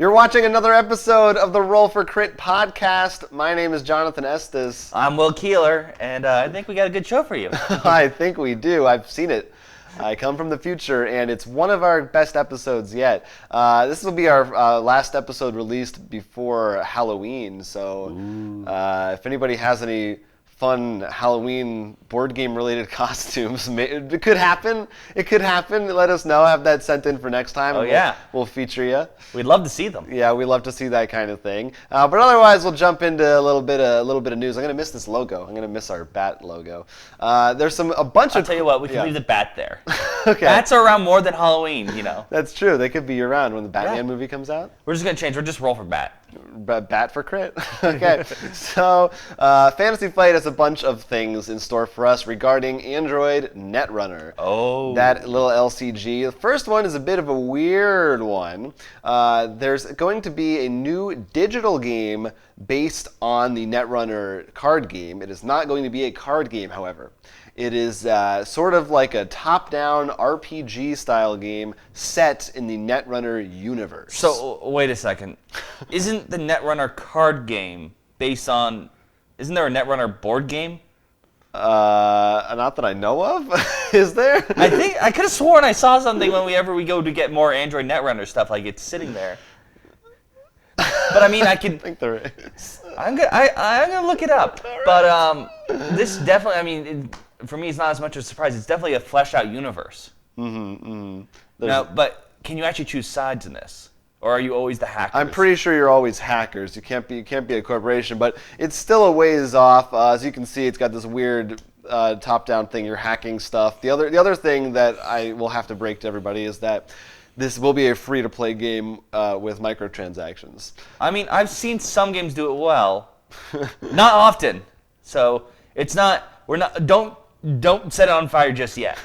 You're watching another episode of the Roll for Crit podcast. My name is Jonathan Estes. I'm Will Keeler, and I think we got a good show for you. I think we do. I've seen it. I come from the future, and it's one of our best episodes yet. This will be our last episode released before Halloween, so if anybody has any fun Halloween board game related costumes, it could happen. It could happen. Let us know. Have that sent in for next time. Oh, yeah. We'll feature you. We'd love to see them. Yeah, we love to see that kind of thing. But otherwise, we'll jump into a little bit of news. I'm gonna miss this logo. I'm gonna miss our bat logo. There's a bunch of. I'll tell you what. We can leave the bat there. Okay. Bats are around more than Halloween, you know. That's true. They could be around when the Batman movie comes out. We're just gonna change. We're just roll for bat. Bat for crit. Okay. So, Fantasy Flight has a bunch of things in store for us regarding Android Netrunner. Oh. That little LCG. The first one is a bit of a weird one. There's going to be a new digital game based on the Netrunner card game. It is not going to be a card game, however. It is sort of like a top-down RPG-style game set in the Netrunner universe. So, wait a second. Isn't the Netrunner card game based on... Isn't there a Netrunner board game? Not that I know of. Is there? I could have sworn I saw something whenever we go to get more Android Netrunner stuff, like it's sitting there. But I mean, I could... I think there is. I'm gonna look it up. But this definitely, I mean... For me, it's not as much of a surprise. It's definitely a fleshed-out universe. Now, but can you actually choose sides in this, or are you always the hackers? I'm pretty sure you're always hackers. You can't be a corporation, but it's still a ways off. As you can see, it's got this weird top-down thing. You're hacking stuff. The other thing that I will have to break to everybody is that this will be a free-to-play game with microtransactions. I mean, I've seen some games do it well, not often. So it's not. We're not. Don't set it on fire just yet.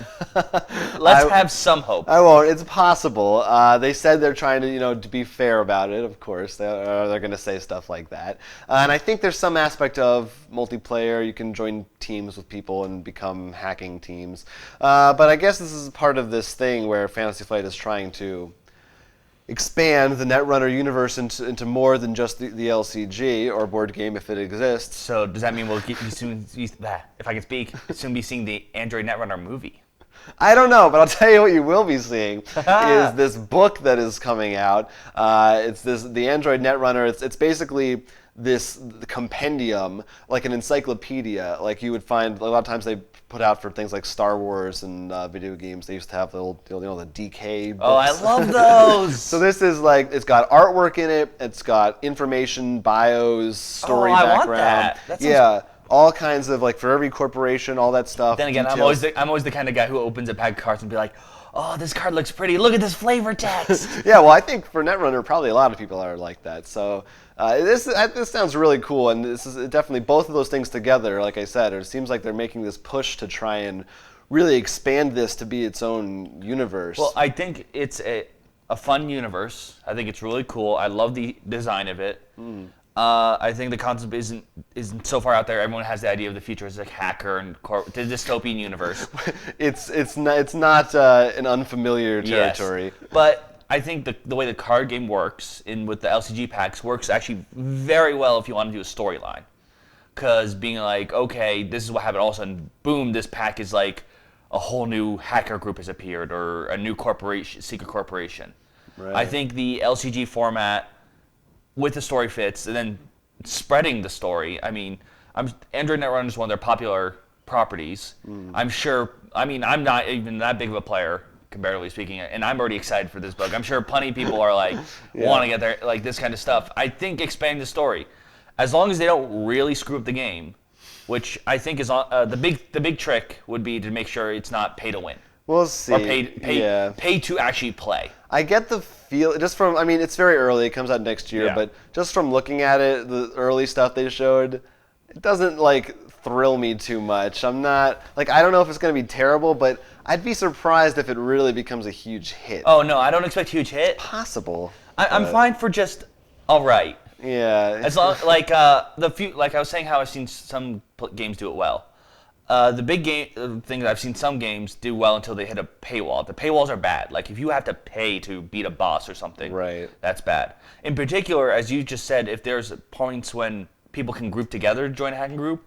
Let's have some hope. I won't. It's possible. They said they're trying to be fair about it. Of course, they're going to say stuff like that. And I think there's some aspect of multiplayer. You can join teams with people and become hacking teams. But I guess this is part of this thing where Fantasy Flight is trying to expand the Netrunner universe into more than just the LCG or board game if it exists. So does that mean we'll soon, if I can speak, soon be seeing the Android Netrunner movie? I don't know, but I'll tell you what you will be seeing is this book that is coming out. It's the Android Netrunner. It's basically this compendium, like an encyclopedia, like you would find a lot of times they put out for things like Star Wars and video games. They used to have the DK books. Oh, I love those. So this is like, it's got artwork in it. It's got information, bios, story background. I want that. Yeah. All kinds of, like, for every corporation, all that stuff. Then again, I'm always the kind of guy who opens a pack of cards and be like, oh, this card looks pretty. Look at this flavor text. Yeah, well, I think for Netrunner, probably a lot of people are like that. So this sounds really cool, and this is definitely both of those things together. Like I said, it seems like they're making this push to try and really expand this to be its own universe. Well, I think it's a fun universe. I think it's really cool. I love the design of it. I think the concept isn't so far out there. Everyone has the idea of the future as like hacker and the dystopian universe. It's not an unfamiliar territory. Yes. But I think the way the card game works with the LCG packs works actually very well if you want to do a storyline. Because being like, okay, this is what happened, all of a sudden, boom, this pack is like a whole new hacker group has appeared or a new corporation, secret corporation. Right. I think the LCG format with the story fits, and then spreading the story. I mean, Android Netrunner is one of their popular properties. I'm sure. I mean, I'm not even that big of a player, comparatively speaking, and I'm already excited for this book. I'm sure plenty of people are like want to get there, like this kind of stuff. I think expanding the story, as long as they don't really screw up the game, which I think is the big trick would be to make sure it's not pay to win. We'll see. Or pay to actually play. I get the feel, just from, I mean, it's very early, it comes out next year, but just from looking at it, the early stuff they showed, it doesn't, like, thrill me too much. I'm not, like, I don't know if it's going to be terrible, but I'd be surprised if it really becomes a huge hit. Oh, no, I don't expect huge hit. Possible. I'm fine for just all right. Yeah. As long, like, like I was saying how I've seen some games do it well. The big game thing that I've seen some games do well until they hit a paywall. The paywalls are bad. Like if you have to pay to beat a boss or something, Right. that's bad. In particular, as you just said, if there's points when people can group together to join a hacking group,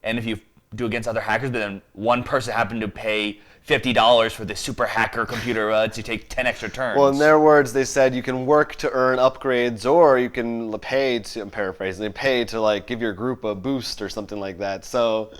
and if you do against other hackers, but then one person happened to pay $50 for the super hacker computer to take 10 extra turns. Well, in their words, they said you can work to earn upgrades, or you can pay to. I'm paraphrasing. They pay to like give your group a boost or something like that. So,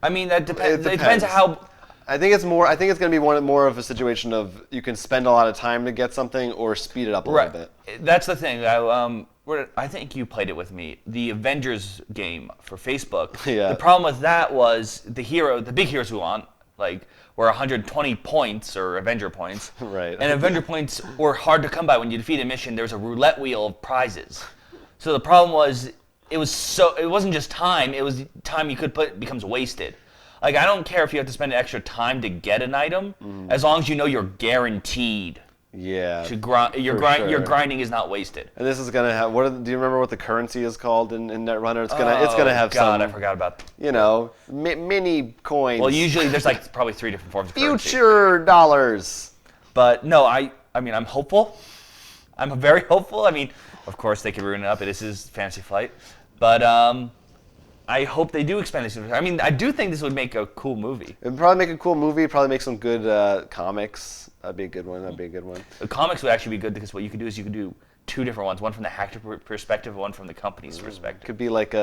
I mean, that depends. It It depends how. I think it's more. I think it's going to be more of a situation of you can spend a lot of time to get something, or speed it up a little bit. That's the thing. I think you played it with me. The Avengers game for Facebook. Yeah. The problem with that was the big heroes we want, like, were 120 points or Avenger points. Right. And Avenger points were hard to come by. When you defeat a mission, there was a roulette wheel of prizes. So the problem was it wasn't just time. It was time you could put becomes wasted. Like, I don't care if you have to spend extra time to get an item, as long as you know you're guaranteed. Yeah. Your grinding is not wasted. And this is gonna have. Do you remember what the currency is called in Netrunner? It's gonna have God, some. I forgot about. Mini coins. Well, usually there's like probably 3 different forms of currency. Future dollars. But no, I mean, I'm hopeful. I'm very hopeful. I mean, of course they could ruin it up. This is Fantasy Flight, but I hope they do expand this. I mean, I do think this would make a cool movie. It'd probably make a cool movie. Probably make some good comics. That'd be a good one. The comics would actually be good because what you could do is you could do 2 different ones, one from the hacker perspective, one from the company's perspective. Could be like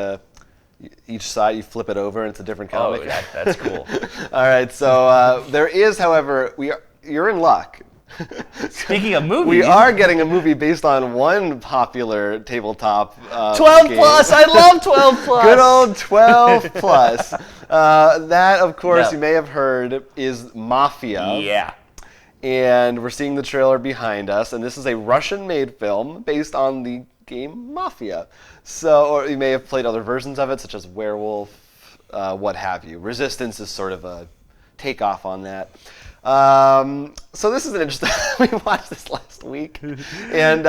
each side you flip it over and it's a different comic. Oh, that's cool. All right, so there is, however, you're in luck. Speaking of movies, we are getting a movie based on one popular tabletop 12 game. plus. I love 12 plus. Good old 12 plus. That, of course, you may have heard, is Mafia. Yeah. And we're seeing the trailer behind us, and this is a Russian-made film based on the game Mafia. So, or you may have played other versions of it, such as Werewolf, what have you. Resistance is sort of a takeoff on that. So this is an interesting. We watched this last week, and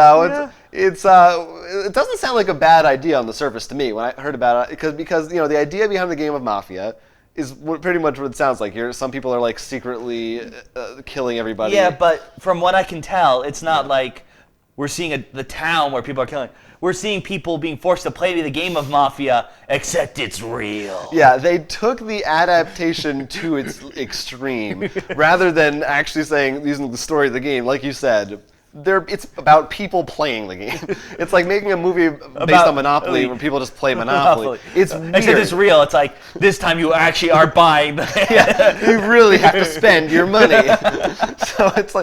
it doesn't sound like a bad idea on the surface to me when I heard about it, because the idea behind the game of Mafia is pretty much what it sounds like. Here, some people are like secretly killing everybody. Yeah, but from what I can tell, it's not like we're seeing the town where people are killing. We're seeing people being forced to play the game of Mafia, except it's real. Yeah, they took the adaptation to its extreme, rather than actually using the story of the game, like you said. It's about people playing the game. It's like making a movie based on Monopoly where people just play Monopoly. It's weird. Except it's real. It's like this time you actually are buying. Yeah, you really have to spend your money. So it's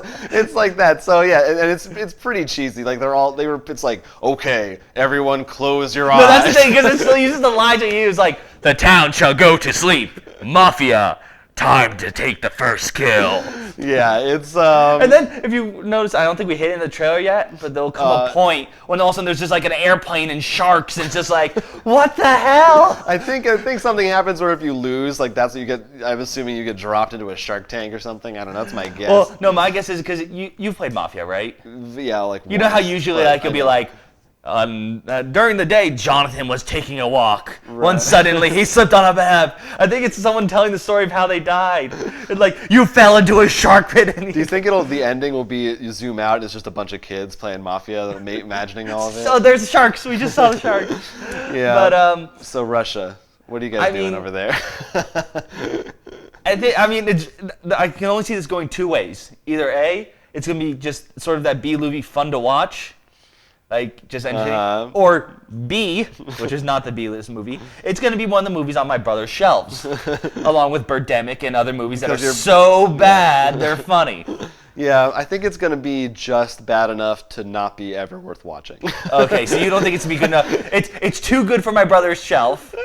like that. So yeah, and it's pretty cheesy. Like it's like, okay, everyone close your eyes. No, that's the thing, because it still uses the lines that you use, like, the town shall go to sleep. Mafia. Time to take the first kill. Yeah, it's And then, if you notice, I don't think we hit it in the trailer yet, but there'll come a point when all of a sudden there's just like an airplane and sharks, and it's just like, what the hell? I think something happens where if you lose, like that's what you get. I'm assuming you get dropped into a shark tank or something. I don't know. That's my guess. Well, no, my guess is because you've played Mafia, right? Yeah, like you know how usually you'll be like. During the day, Jonathan was taking a walk. Right. When suddenly he slipped on a map. I think it's someone telling the story of how they died. And like, you fell into a shark pit. Do you think the ending will be you zoom out and it's just a bunch of kids playing Mafia, imagining all of it? So there's sharks. We just saw the sharks. Yeah. But so Russia, what are you guys doing over there? I can only see this going 2 ways. Either A, it's gonna be just sort of that B-movie fun to watch. Like, just entertaining. Or B, which is not the B-list movie, it's going to be one of the movies on my brother's shelves, along with Birdemic and other movies that are so bad, they're funny. Yeah, I think it's going to be just bad enough to not be ever worth watching. Okay, so you don't think it's going to be good enough. It's too good for my brother's shelf,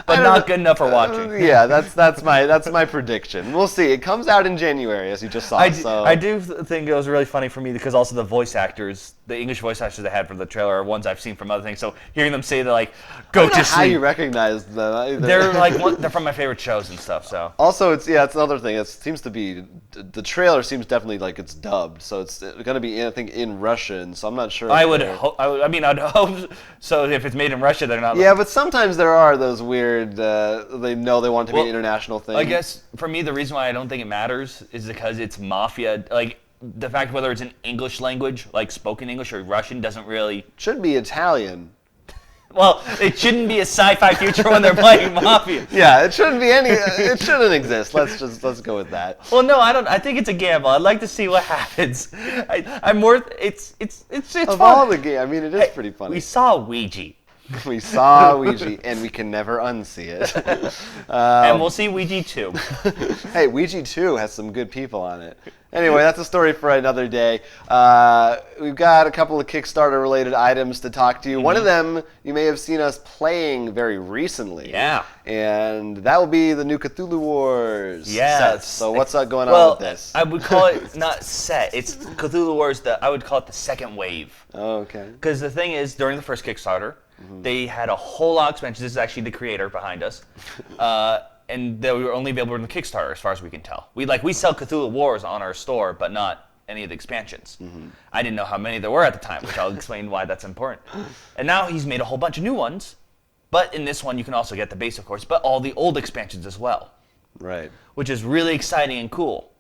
but not good enough for watching. Yeah, that's my prediction. We'll see. It comes out in January, as you just saw. I do think it was really funny for me because also the voice actors, the English voice actors they had for the trailer are ones I've seen from other things. So hearing them say they're like, "Go to sleep." How you recognize them? Either. They're from my favorite shows and stuff. So also it's another thing. It seems to be the trailer seems definitely like it's dubbed, so it's going to be I think in Russian. So I'm not sure. I'd hope so. If it's made in Russia, they're not. Yeah, but sometimes there are those weird. figured they know they want it to be an international thing. I guess for me, the reason why I don't think it matters is because it's Mafia. Like, the fact whether it's an English language, like spoken English, or Russian doesn't really... It should be Italian. Well, it shouldn't be a sci-fi future when they're playing Mafia. Yeah, it shouldn't be any. It shouldn't exist. Let's go with that. Well, no, I don't. I think it's a gamble. I'd like to see what happens. I'm more. It's Of fun. all the game, I mean, it is pretty funny. We saw Ouija. We saw Ouija, and we can never unsee it. And we'll see Ouija 2. Hey, Ouija 2 has some good people on it. Anyway, that's a story for another day. We've got a couple of Kickstarter-related items to talk to you. One of them you may have seen us playing very recently. Yeah. And that will be the new Cthulhu Wars set. So what's going on with this? I would call it not set. It's Cthulhu Wars. I would call it the second wave. Oh, okay. Because the thing is, during the first Kickstarter, they had a whole lot of expansions. This is actually the creator behind us. And they were only available in the Kickstarter, as far as we can tell. We sell Cthulhu Wars on our store, but not any of the expansions. I didn't know how many there were at the time, which I'll explain why that's important. And now he's made a whole bunch of new ones, but in this one you can also get the base, of course, but all the old expansions as well. Right. Which is really exciting and cool.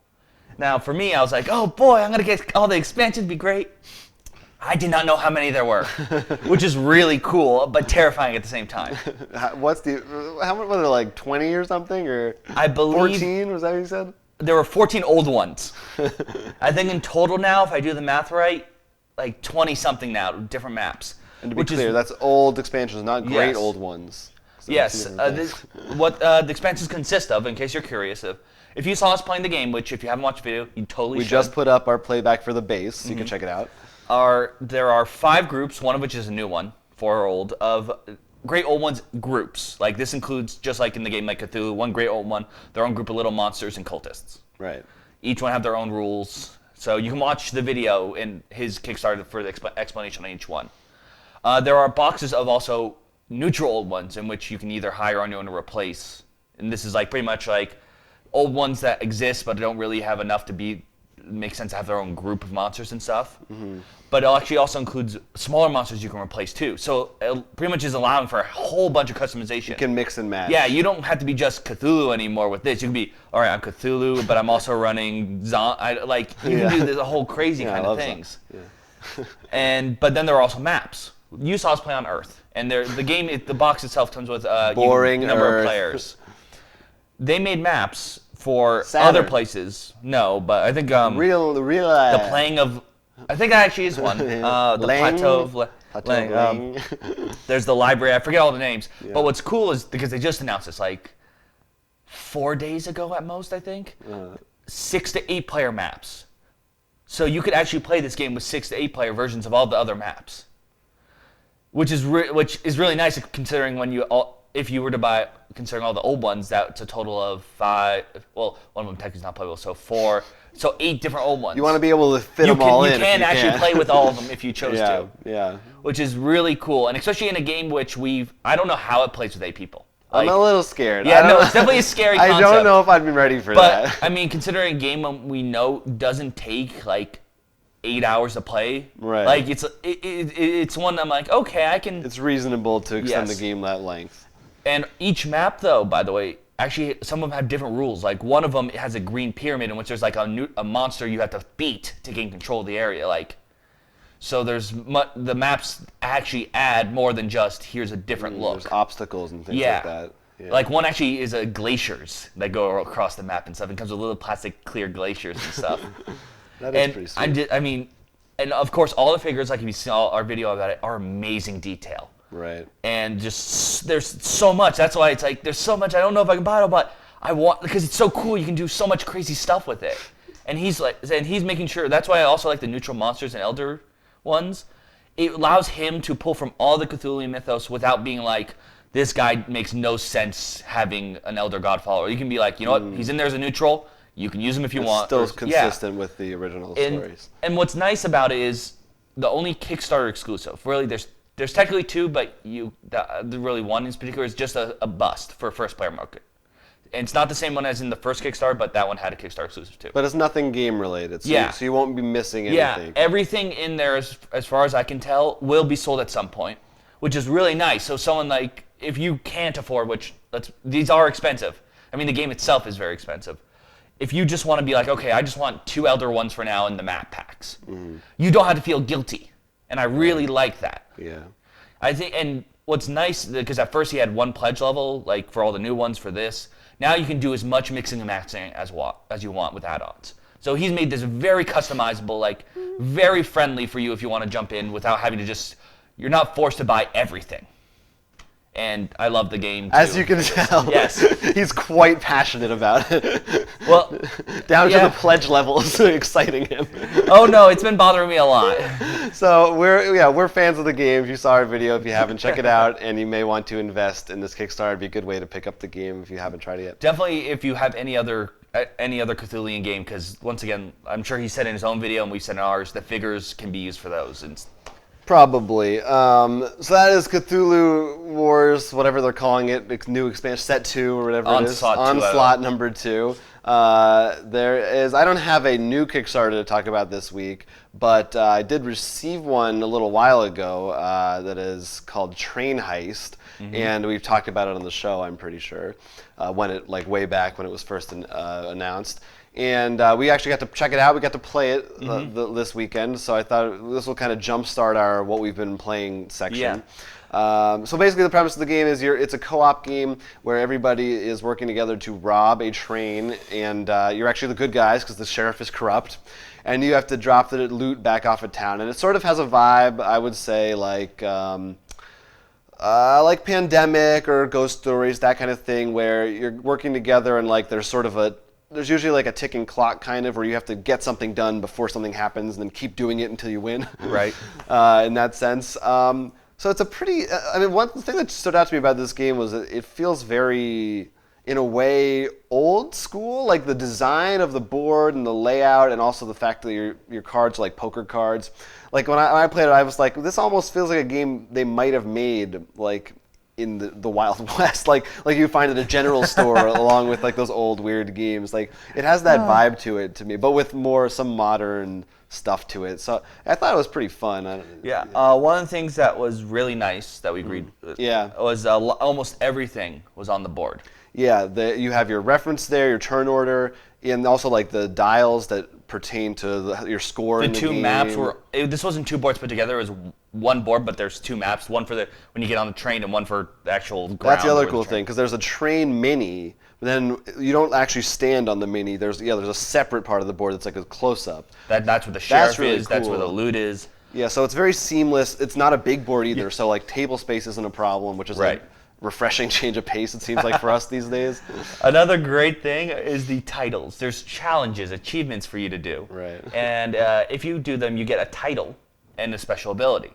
Now, for me, I was like, oh boy, I'm going to get all the expansions, it'd be great. I did not know how many there were, which is really cool, but terrifying at the same time. How much were there, like 20 or something? Or I believe 14, was that what you said? There were 14 old ones. I think in total now, if I do the math right, like 20-something now, different maps. And to be clear, that's old expansions, not great old ones. Yes, what the expansions consist of, in case you're curious, if you saw us playing the game, which if you haven't watched the video, you totally should. We just put up our playback for the base, so you can check it out. There are 5 groups, one of which is a new one, 4 old, of great old ones groups. Like, this includes, just like in the game like Cthulhu, one great old one, their own group of little monsters and cultists. Right. Each one have their own rules. So you can watch the video in his Kickstarter for the explanation on each one. There are boxes of also neutral old ones in which you can either hire on your own or replace. And this is like pretty much like old ones that exist but don't really have enough to make sense to have their own group of monsters and stuff. But it actually also includes smaller monsters you can replace too. So it pretty much is allowing for a whole bunch of customization. You can mix and match. Yeah, you don't have to be just Cthulhu anymore with this. You can be, all right, I'm Cthulhu, but I'm also running you can do this whole crazy kind of things. But then there are also maps. You saw us play on Earth, and the box itself comes with a number of players. They made maps for other places. No, but I think the playing of. I think that actually is one. The Plateau of Lang. There's the library. I forget all the names. Yeah. But what's cool is because they just announced this like 4 days ago at most, I think. 6 to 8 player maps. So you could actually play this game with 6 to 8 player versions of all the other maps, which is really nice considering if you were to buy, considering all the old ones, that's a total of 5. Well, one of them technically is not playable, so 4. So 8 different old ones. You want to be able to fit them all in. You can actually play with all of them if you chose to. Yeah. Which is really cool, and especially in a game which I don't know how it plays with 8 people. I'm a little scared. Yeah, no, it's definitely a scary concept. I don't know if I'd be ready for that. But, I mean, considering a game we know doesn't take, 8 hours to play. Right. Like, it's one I'm like, okay, I can... It's reasonable to extend the game that length. And each map, though, by the way, actually, some of them have different rules. Like, one of them has a green pyramid in which there's, a monster you have to beat to gain control of the area. So the maps actually add more than just, here's a different look. There's obstacles and things like that. Yeah. One actually is glaciers that go across the map and stuff. It comes with little plastic clear glaciers and stuff. That is pretty sweet. And of course, all the figures, like if you saw our video about it, are amazing detail. Right. And just, there's so much. That's why it's there's so much. I don't know if I can buy it all, but I want, because it's so cool. You can do so much crazy stuff with it. And he's making sure, that's why I also like the neutral monsters and elder ones. It allows him to pull from all the Cthulhu mythos without being this guy makes no sense having an elder god follower. You can be you know what, he's in there as a neutral. You can use him if you want. Still consistent with the original stories. And what's nice about it is the only Kickstarter exclusive. Really, there's technically 2, but the really one in particular is just a bust for first player market. And it's not the same one as in the first Kickstarter, but that one had a Kickstarter exclusive too. But it's nothing game related, so you won't be missing anything. Yeah, everything in there, as far as I can tell, will be sold at some point, which is really nice. So someone if you can't afford, these are expensive. I mean, the game itself is very expensive. If you just want to be like, okay, I just want 2 Elder Ones for now in the map packs, you don't have to feel guilty. And I really like that. Yeah. I think, and what's nice, because at first he had 1 pledge level, like for all the new ones for this. Now you can do as much mixing and matching as you want with add-ons. So he's made this very customizable, like very friendly for you if you want to jump in without having to you're not forced to buy everything. And I love the game too. As you can tell, yes, he's quite passionate about it. Well, down to the pledge levels exciting him. Oh no, it's been bothering me a lot. So we're fans of the game. If you saw our video, if you haven't, check it out, and you may want to invest in this Kickstarter. It'd be a good way to pick up the game if you haven't tried it yet. Definitely, if you have any other Cthulhian game, because once again, I'm sure he said in his own video and we said in ours, the figures can be used for those. And probably. So that is Cthulhu Wars, whatever they're calling it, new expansion, set 2 or whatever it is. Onslaught number 2. I don't have a new Kickstarter to talk about this week, but I did receive one a little while ago that is called Train Heist, and we've talked about it on the show, I'm pretty sure, way back when it was first announced. And we actually got to check it out. We got to play it this weekend, so I thought this will kind of jumpstart our what we've been playing section. Yeah. So basically the premise of the game is it's a co-op game where everybody is working together to rob a train, and you're actually the good guys because the sheriff is corrupt, and you have to drop the loot back off of town. And it sort of has a vibe, I would say, like Pandemic or Ghost Stories, that kind of thing, where you're working together and like there's usually like a ticking clock kind of where you have to get something done before something happens and then keep doing it until you win. Right. In that sense. So it's a pretty, one thing that stood out to me about this game was that it feels very, in a way, old school. Like the design of the board and the layout, and also the fact that your cards are like poker cards. Like when I played it, I was like, this almost feels like a game they might have made like in the Wild West, like you find at a general store, along with like those old weird games. Like it has that vibe to it to me, but with some modern stuff to it. So I thought it was pretty fun. One of the things that was really nice that we agreed with was almost everything was on the board. Yeah, you have your reference there, your turn order, and also like the dials that pertain to your score. The 2 maps this wasn't 2 boards put together. It was 1 board, but there's 2 maps. One for when you get on the train, and one for the actual ground. That's the other cool thing, because there's a train mini, but then you don't actually stand on the mini. There's a separate part of the board that's like a close-up. That's where the sheriff really is. Cool. That's where the loot is. Yeah, so it's very seamless. It's not a big board either, so like table space isn't a problem, which is right. Like refreshing change of pace, it seems like, for us these days. Another great thing is the titles. There's challenges, achievements for you to do. Right. And if you do them, you get a title and a special ability.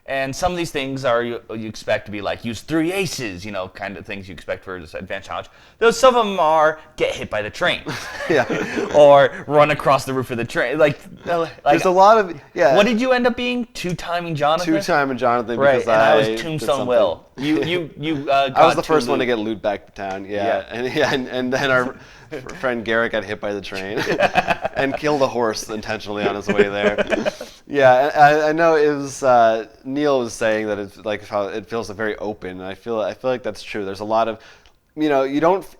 And some of these things are you expect to be like use 3 aces, kind of things you expect for this advanced challenge. Though some of them are get hit by the train, or run across the roof of the train. Like there's a lot of What did you end up being? 2-timing Jonathan. 2-timing Jonathan, right? Because and I was Tombstone Will. You got I was the first loot. one to get loot back to town. And then our friend Garrett got hit by the train and killed a horse intentionally on his way there. Yeah, I know it was Neil was saying that it's like how it feels very open, and I feel like that's true. There's a lot of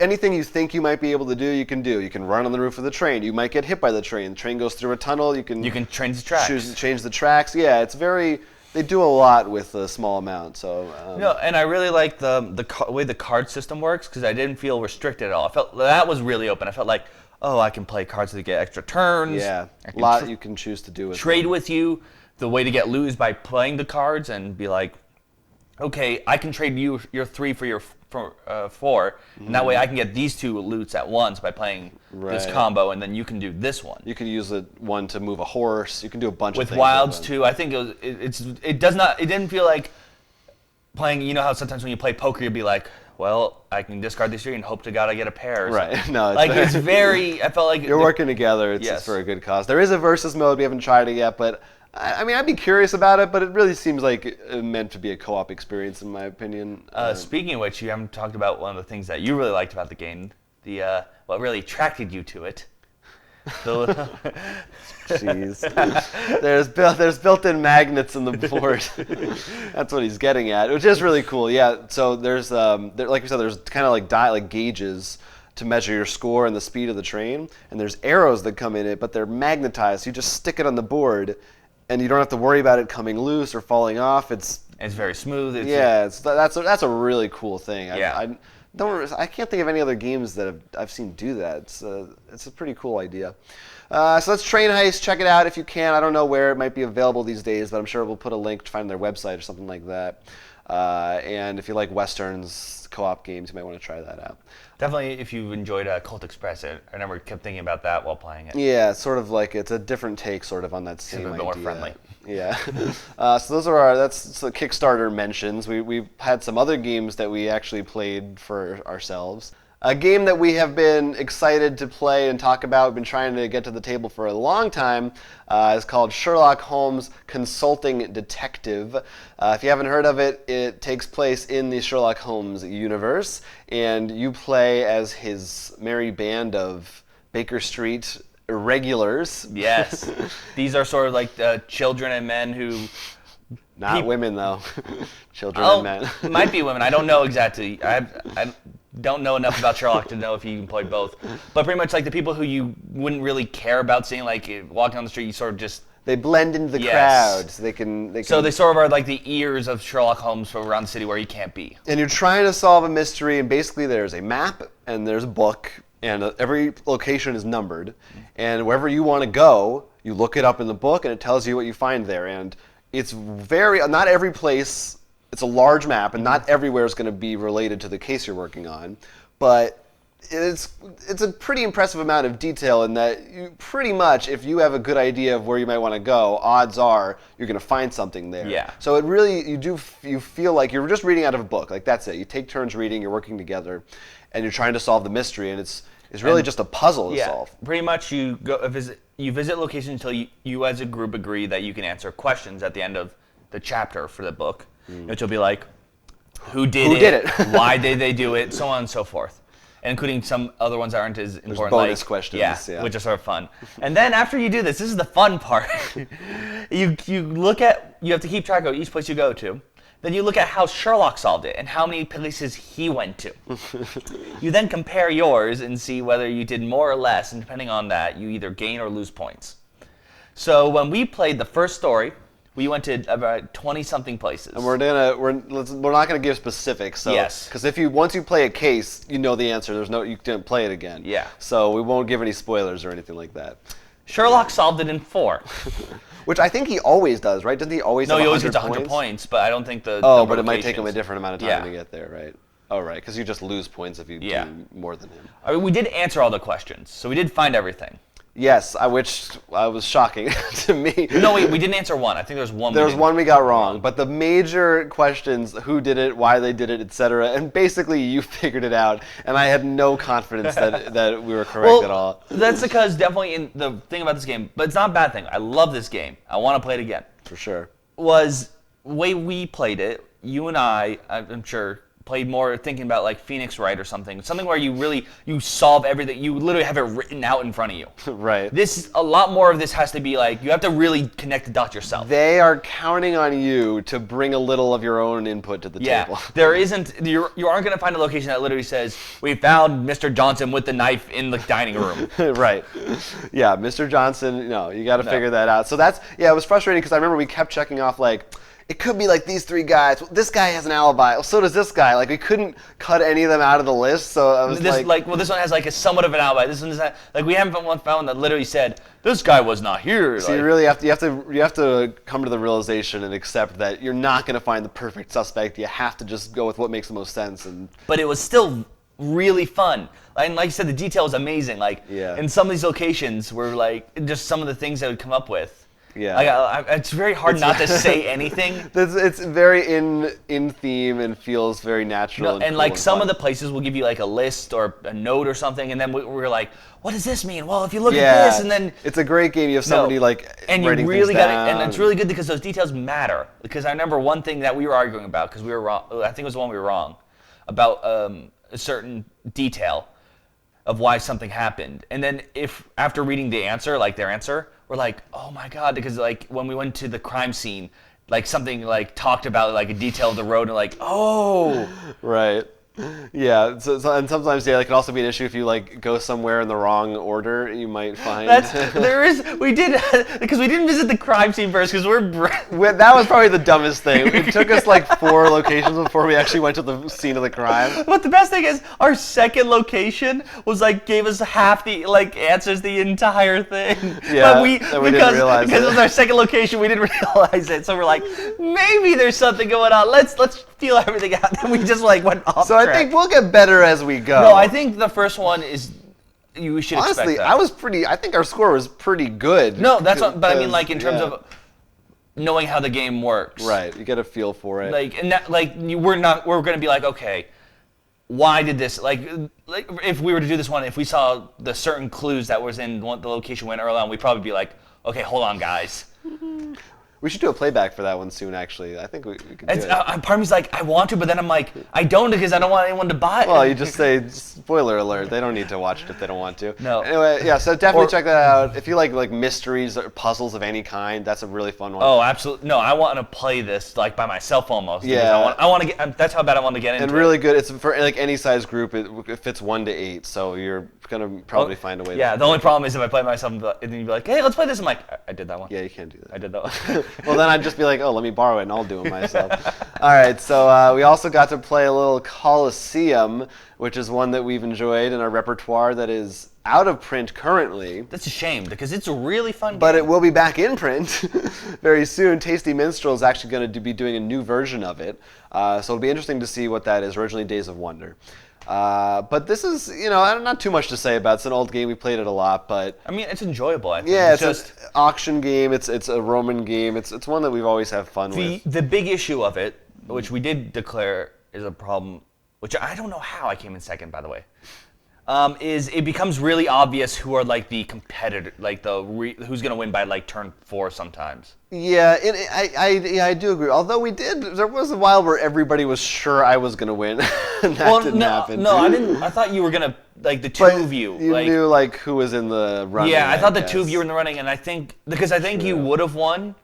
anything you think you might be able to do, you can do. You can run on the roof of the train. You might get hit by the train. The train goes through a tunnel. You can change the tracks. Change the tracks. Yeah, it's very. They do a lot with a small amount. So. And I really like the way the card system works, because I didn't feel restricted at all. I felt that was really open. I felt like, I can play cards to get extra turns. Yeah, a lot you can choose to do with trade with you. The way to get loot is by playing the cards and be like, okay, I can trade you your 3 for your 4, and that way I can get these 2 loots at once by playing this combo, and then you can do this one. You can use one to move a horse. You can do a bunch of things. With wilds too, I think it didn't feel like playing. You know how sometimes when you play poker, you'll be like, well, I can discard this 3 and hope to God I get a pair. Right. No, it's very. I felt like you're working together. It's for a good cause. There is a versus mode. We haven't tried it yet, but. I'd be curious about it, but it really seems like it meant to be a co-op experience, in my opinion. Speaking of which, you haven't talked about one of the things that you really liked about the game, what really attracted you to it. Jeez. There's built-in magnets in the board. That's what he's getting at, which is really cool. Yeah. So there's like we said, there's kind of like gauges to measure your score and the speed of the train, and there's arrows that come in it, but they're magnetized. You just stick it on the board, and you don't have to worry about it coming loose or falling off. It's very smooth. That's a really cool thing. Yeah. I can't think of any other games that I've seen do that. It's a pretty cool idea. So that's Train Heist. Check it out if you can. I don't know where it might be available these days, but I'm sure we'll put a link to find their website or something like that. And if you like westerns, co-op games, you might want to try that out. Definitely, if you enjoyed Cult Express, I never kept thinking about that while playing it. Yeah, it's sort of like it's a different take, sort of on that same idea. More friendly. Yeah. So those are that's the Kickstarter mentions. We've had some other games that we actually played for ourselves. A game that we have been excited to play and talk about, we've been trying to get to the table for a long time, is called Sherlock Holmes Consulting Detective. If you haven't heard of it, it takes place in the Sherlock Holmes universe, and you play as his merry band of Baker Street irregulars. Yes. These are sort of like children and men who... Not women, though. Children and men. Might be women. I don't know exactly. I don't know enough about Sherlock to know if he employed both. But pretty much like the people who you wouldn't really care about seeing, like walking on the street, you sort of just... They blend into the crowd. So they can... So they sort of are like the ears of Sherlock Holmes around the city where he can't be. And you're trying to solve a mystery, and basically there's a map, and there's a book, and every location is numbered. And wherever you want to go, you look it up in the book, and it tells you what you find there. And it's not every place, it's a large map, and not everywhere is going to be related to the case you're working on, but it's a pretty impressive amount of detail in that you pretty much, if you have a good idea of where you might want to go, odds are you're going to find something there. Yeah. So it really, you feel like you're just reading out of a book, like that's it. You take turns reading, you're working together, and you're trying to solve the mystery, and it's really just a puzzle to solve. Pretty much you visit locations until you as a group agree that you can answer questions at the end of the chapter for the book, which will be like, who did it? Why did they do it? So on and so forth. And including some other ones that aren't as important. There's bonus questions. Yeah, which are sort of fun. And then after you do this is the fun part. you have to keep track of each place you go to. Then you look at how Sherlock solved it and how many places he went to. You then compare yours and see whether you did more or less, and depending on that, you either gain or lose points. So when we played the first story, we went to about 20-something places. And we're not gonna give specifics. So, yes. Because once you play a case, you know the answer. You didn't play it again. Yeah. So we won't give any spoilers or anything like that. Sherlock solved it in 4. Which I think he always does, right? Doesn't he always have 100 points? No, he always gets 100 points, but I don't think the but it might take him a different amount of time to get there, right? Oh, right, because you just lose points if you do more than him. I mean, we did answer all the questions, so we did find everything. Yes, which was shocking to me. No, we didn't answer one. I think there was one. There was one we got wrong, but the major questions, who did it, why they did it, etc., and basically you figured it out, and I had no confidence that we were correct at all. That's because definitely in the thing about this game, but it's not a bad thing. I love this game. I want to play it again. For sure. Was the way we played it, you and I'm sure, played more thinking about like Phoenix Wright or something where you solve everything. You literally have it written out in front of you. Right. A lot more of this has to be like you have to really connect the dots yourself. They are counting on you to bring a little of your own input to the table. There isn't. You aren't going to find a location that literally says we found Mr. Johnson with the knife in the dining room. Right. Yeah, Mr. Johnson. No, you got to figure that out. So it was frustrating because I remember we kept checking off like. It could be like these 3 guys. Well, this guy has an alibi. Well, so does this guy. Like we couldn't cut any of them out of the list. So I was this one has like a somewhat of an alibi. This one is not, like we haven't found one that literally said this guy was not here. So you really have to come to the realization and accept that you're not going to find the perfect suspect. You have to just go with what makes the most sense. But it was still really fun. And like you said, the detail was amazing. Like in some of these locations were like just some of the things I would come up with. Yeah, it's very hard not to say anything. It's very in theme and feels very natural. And like some of the places will give you like a list or a note or something, and then we're like, what does this mean? Well, if you look at this, and then it's a great game. You have somebody and writing you really things got down. it, and it's really good because those details matter. Because I remember one thing that we were arguing about because we were wrong. I think it was the one we were wrong about a certain detail. of why something happened. And then if after reading the answer, like their answer, we're like, oh my god, because like when we went to the crime scene, like something like talked about like a detail of the road and like, oh. Right. Yeah, and sometimes that can also be an issue if you like go somewhere in the wrong order. You might find we did because we didn't visit the crime scene first because that was probably the dumbest thing. It took us like 4 locations before we actually went to the scene of the crime. But the best thing is our second location was like gave us half the like answers the entire thing. Yeah, but we didn't realize because it was our second location, we didn't realize it. So we're like, maybe there's something going on. Let's feel everything out. And we just like went off. So I think we'll get better as we go. No, I think the first one is you should honestly, expect that. I think our score was pretty good. No, that's what, but I mean like in terms of knowing how the game works. Right, you get a feel for it. Like and that, like we're going to be like, okay, why did this like if we were to do this one, if we saw the certain clues that was in the location went early on, we'd probably be like, okay, hold on guys. We should do a playback for that one soon, actually. I think we could do it. Part of me's like, I want to, but then I'm like, I don't because I don't want anyone to buy it. Well, you just say, spoiler alert, they don't need to watch it if they don't want to. No. Anyway, yeah, so definitely check that out. If you like mysteries or puzzles of any kind, that's a really fun one. Oh, absolutely. No, I want to play this like by myself almost. Yeah. I want to get, that's how bad I want to get into it. And really good. It's for like any size group. It fits 1 to 8, so you're going to probably find a way. Yeah, the only problem is if I play myself and then you'd be like, hey, let's play this. I'm like, I did that one. Yeah, you can't do that. I did that one. Well, then I'd just be like, oh, let me borrow it and I'll do it myself. All right, so we also got to play a little Coliseum, which is one that we've enjoyed in our repertoire that is out of print currently. That's a shame because it's a really fun game. But it will be back in print very soon. Tasty Minstrel is actually going to be doing a new version of it. So it'll be interesting to see what that is, originally Days of Wonder. But this is, not too much to say about it. It's an old game. We played it a lot, but I mean, it's enjoyable. I think. Yeah, it's just an auction game. It's a Roman game. It's one that we've always had fun with. The big issue of it, which we did declare is a problem, which I don't know how I came in second, by the way, is it becomes really obvious who are like the competitor, like who's going to win by like turn 4 sometimes. Yeah, I do agree. Although there was a while where everybody was sure I was going to win, and that didn't happen. No, I didn't. I thought you were going to, like the two of you. You knew like who was in the running. Yeah, I thought the two of you were in the running, and I think you would have won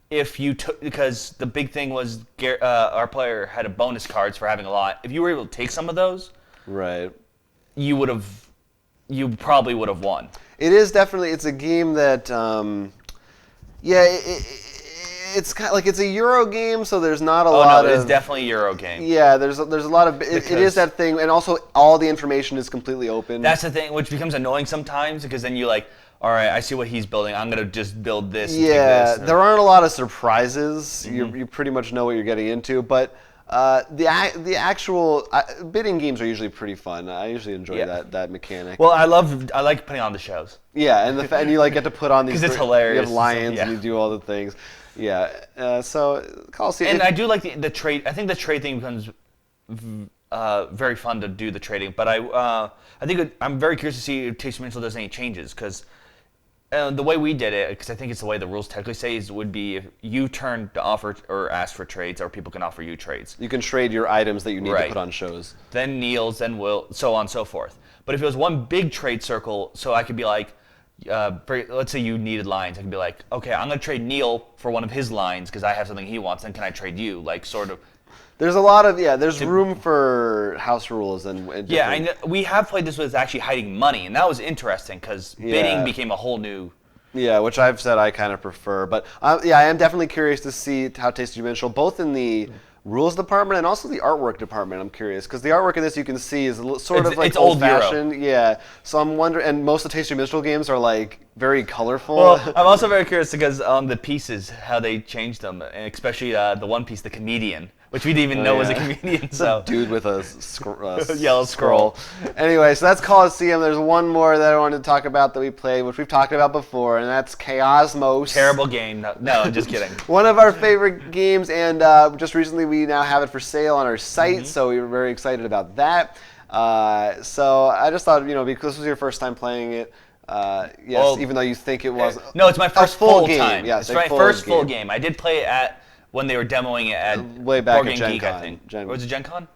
if you took, because the big thing was our player had a bonus cards for having a lot. If you were able to take some of those, right, you probably would have won. It is definitely, it's a game that, it's kind of like it's a Euro game, so there's not a lot of. Oh no, it's definitely a Euro game. Yeah, there's a lot of. It is that thing, and also all the information is completely open. That's the thing, which becomes annoying sometimes because then you like, all right, I see what he's building. I'm gonna just build this. And take this. There aren't a lot of surprises. Mm-hmm. You pretty much know what you're getting into, but. The actual bidding games are usually pretty fun. I usually enjoy that mechanic. Well, I like putting on the shows. Yeah, and you like get to put on these. Because it's hilarious. You have lions and you do all the things. Yeah. So Coliseum. And I do like the trade. I think the trade thing becomes very fun to do the trading. But I'm very curious to see if Tasty Minstrel does any changes because. The way we did it, because I think it's the way the rules technically say, would be if you turn to offer or ask for trades, or people can offer you trades. You can trade your items that you need to put on shows. Then Neil's, then Will, so on and so forth. But if it was one big trade circle, so I could be like, let's say you needed lines, I could be like, okay, I'm going to trade Neil for one of his lines because I have something he wants, then can I trade you? Like, sort of. There's a lot of, there's room for house rules and yeah, we have played this with actually hiding money, and that was interesting because bidding became a whole new... Yeah, which I've said I kind of prefer. But I am definitely curious to see how Tasty Minstrel, both in the rules department and also the artwork department, I'm curious. Because the artwork in this you can see is sort of like old-fashioned. Yeah, so I'm wondering, and most of the Tasty Minstrel games are like very colorful. Well, I'm also very curious because the pieces, how they changed them, and especially the one piece, the comedian. Which we didn't even know was a comedian. So dude with a yellow scroll. Anyway, so that's Coliseum. There's one more that I wanted to talk about that we played, which we've talked about before, and that's Chaosmos. Terrible game. No, I'm just kidding. One of our favorite games, and just recently we now have it for sale on our site, so we were very excited about that. So I just thought, because this was your first time playing it, even though you think it was. No, it's my first full game. Time. Yes, it's my first full game. I did play it when they were demoing it at way back Board at Game Gen Geek, Con. I think. Was it Gen Con?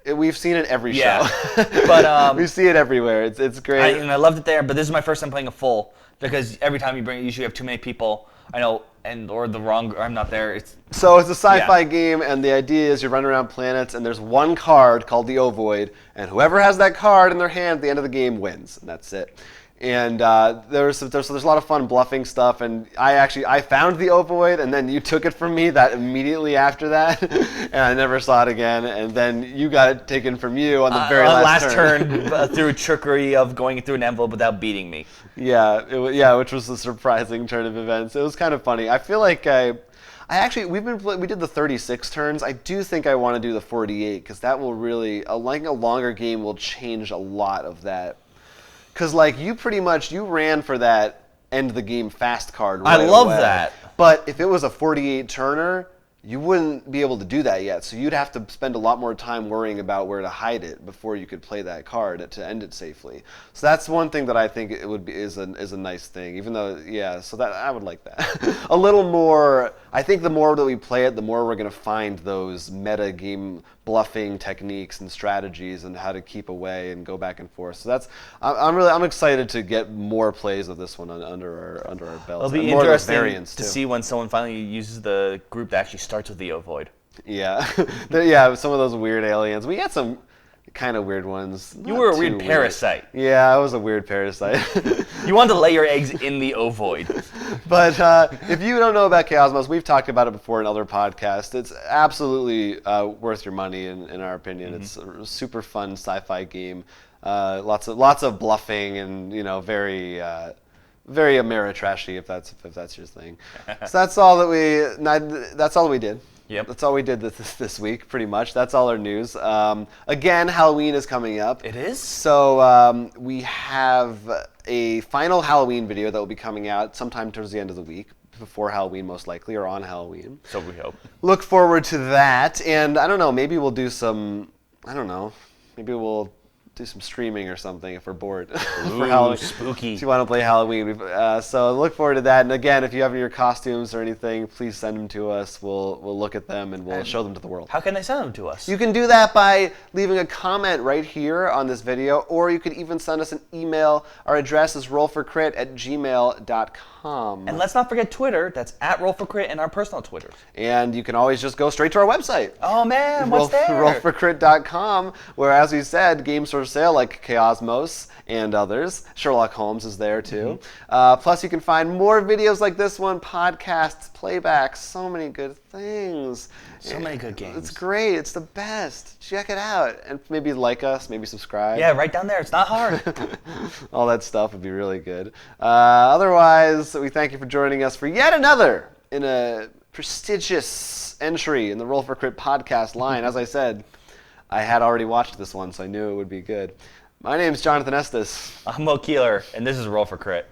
We've seen it every Yeah. show. But we see it everywhere. It's great. and I loved it there. But this is my first time playing a full because every time you bring it, usually you have too many people. I know, or the wrong. I'm not there. So it's a sci-fi game, and the idea is you run around planets, and there's one card called the Ovoid, and whoever has that card in their hand at the end of the game wins, and that's it. And there's a lot of fun bluffing stuff, and I found the Ovoid, and then you took it from me that immediately after that, and I never saw it again. And then you got it taken from you on the very last turn. Through trickery of going through an envelope without beating me. Yeah, which was a surprising turn of events. It was kind of funny. I feel like we did the 36 turns. I do think I want to do the 48 because that will really, a longer game will change a lot of that. Because like you ran for that end of the game fast card right I love away. that. But if it was a 48 turner, you wouldn't be able to do that yet. So you'd have to spend a lot more time worrying about where to hide it before you could play that card to end it safely. So that's one thing that I think it would be is a nice thing. Even though so that I would like that. A little more. I think the more that we play it, the more we're going to find those meta game bluffing techniques and strategies and how to keep away and go back and forth. So I'm excited to get more plays of this one under our belt. It'll be more interesting to see when someone finally uses the group that actually starts with the Ovoid. Yeah, yeah. Some of those weird aliens. We had some kind of weird ones. You were a weird parasite. Yeah, I was a weird parasite. You wanted to lay your eggs in the Ovoid. But if you don't know about Chaosmos, we've talked about it before in other podcasts. It's absolutely worth your money, in our opinion. Mm-hmm. It's a super fun sci-fi game. Lots of bluffing and very Ameritrashy if that's your thing. So that's all that we did. Yep. That's all we did this week, pretty much. That's all our news. Again, Halloween is coming up. It is? So we have a final Halloween video that will be coming out sometime towards the end of the week, before Halloween most likely, or on Halloween. So we hope. Look forward to that. And I don't know, maybe we'll do some, maybe we'll do some streaming or something if we're bored. For Halloween. Spooky. If you want to play Halloween. So look forward to that. And again, if you have your costumes or anything, please send them to us. We'll look at them and we'll show them to the world. How can they send them to us? You can do that by leaving a comment right here on this video, or you could even send us an email. Our address is rollforcrit@gmail.com. And let's not forget Twitter. That's @rollforcrit and our personal Twitters. And you can always just go straight to our website. Oh man, what's there? Rollforcrit.com, where, as we said, games for sale like Chaosmos and others. Sherlock Holmes is there too. Mm-hmm. Plus, you can find more videos like this one, podcasts, playbacks, so many good things. So many good games. It's great. It's the best. Check it out. And maybe like us, maybe subscribe. Yeah, right down there. It's not hard. All that stuff would be really good. Otherwise, we thank you for joining us for yet another in a prestigious entry in the Roll for Crit podcast line. As I said, I had already watched this one, so I knew it would be good. My name's Jonathan Estes. I'm Mo Keeler, and this is Roll for Crit.